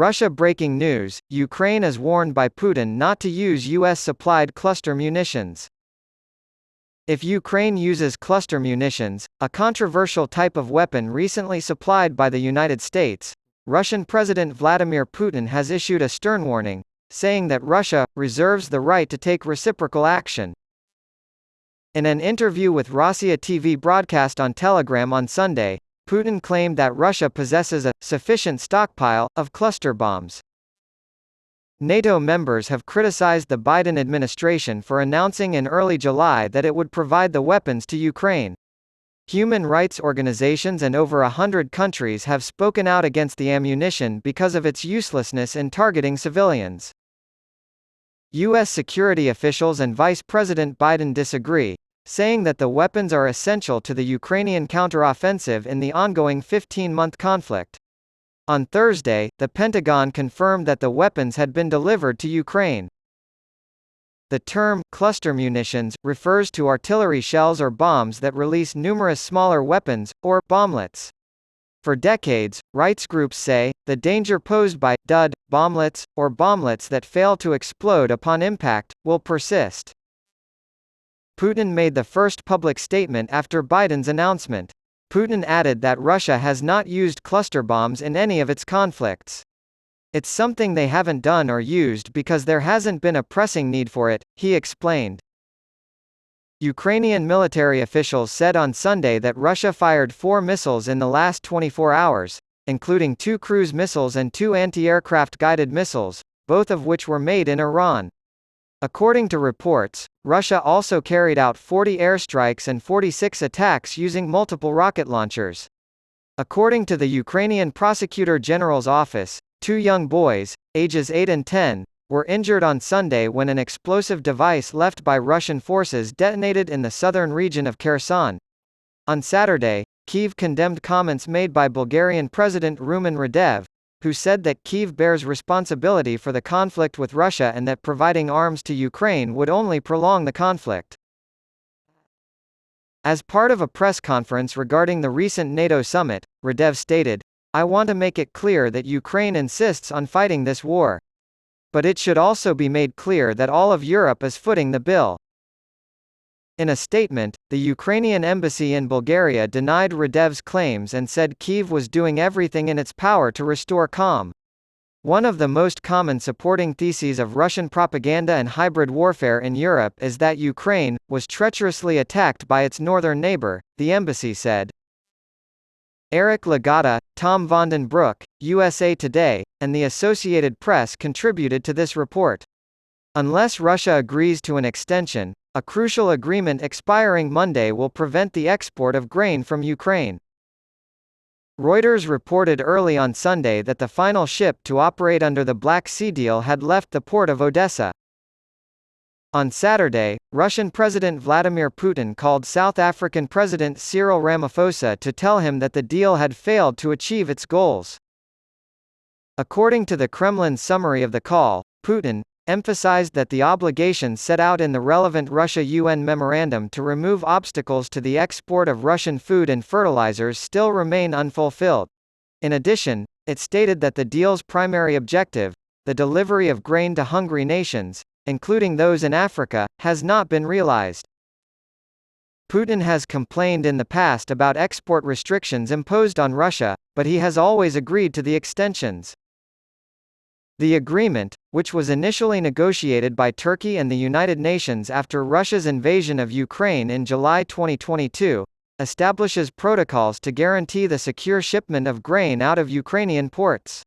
Russia breaking news: Ukraine is warned by Putin not to use US-supplied cluster munitions. If Ukraine uses cluster munitions, a controversial type of weapon recently supplied by the United States, Russian President Vladimir Putin has issued a stern warning, saying that Russia reserves the right to take reciprocal action. In an interview with Rossiya TV broadcast on Telegram on Sunday, Putin claimed that Russia possesses a sufficient stockpile of cluster bombs. NATO members have criticized the Biden administration for announcing in early July that it would provide the weapons to Ukraine. Human rights organizations and over 100 countries have spoken out against the ammunition because of its uselessness in targeting civilians. U.S. security officials and Vice President Biden disagree, saying that the weapons are essential to the Ukrainian counteroffensive in the ongoing 15-month conflict. On Thursday, the Pentagon confirmed that the weapons had been delivered to Ukraine. The term cluster munitions refers to artillery shells or bombs that release numerous smaller weapons, or bomblets. For decades, rights groups say, the danger posed by dud bomblets, or bomblets that fail to explode upon impact, will persist. Putin made the first public statement after Biden's announcement. Putin added that Russia has not used cluster bombs in any of its conflicts. It's something they haven't done or used because there hasn't been a pressing need for it, he explained. Ukrainian military officials said on Sunday that Russia fired 4 missiles in the last 24 hours, including 2 cruise missiles and 2 anti-aircraft guided missiles, both of which were made in Iran. According to reports, Russia also carried out 40 airstrikes and 46 attacks using multiple rocket launchers. According to the Ukrainian Prosecutor General's office, 2 young boys, ages 8 and 10, were injured on Sunday when an explosive device left by Russian forces detonated in the southern region of Kherson. On Saturday, Kyiv condemned comments made by Bulgarian President Rumen Radev, who said that Kyiv bears responsibility for the conflict with Russia and that providing arms to Ukraine would only prolong the conflict. As part of a press conference regarding the recent NATO summit, Radev stated, "I want to make it clear that Ukraine insists on fighting this war. But it should also be made clear that all of Europe is footing the bill." In a statement, the Ukrainian embassy in Bulgaria denied Radev's claims and said Kyiv was doing everything in its power to restore calm. One of the most common supporting theses of Russian propaganda and hybrid warfare in Europe is that Ukraine was treacherously attacked by its northern neighbor, the embassy said. Eric Lagata, Tom Vandenbroek, USA Today, and the Associated Press contributed to this report. Unless Russia agrees to an extension, a crucial agreement expiring Monday will prevent the export of grain from Ukraine. Reuters reported early on Sunday that the final ship to operate under the Black Sea deal had left the port of Odessa. On Saturday, Russian President Vladimir Putin called South African President Cyril Ramaphosa to tell him that the deal had failed to achieve its goals. According to the Kremlin's summary of the call, Putin emphasized that the obligations set out in the relevant Russia-UN memorandum to remove obstacles to the export of Russian food and fertilizers still remain unfulfilled. In addition, it stated that the deal's primary objective, the delivery of grain to hungry nations, including those in Africa, has not been realized. Putin has complained in the past about export restrictions imposed on Russia, but he has always agreed to the extensions. The agreement, which was initially negotiated by Turkey and the United Nations after Russia's invasion of Ukraine in July 2022, establishes protocols to guarantee the secure shipment of grain out of Ukrainian ports.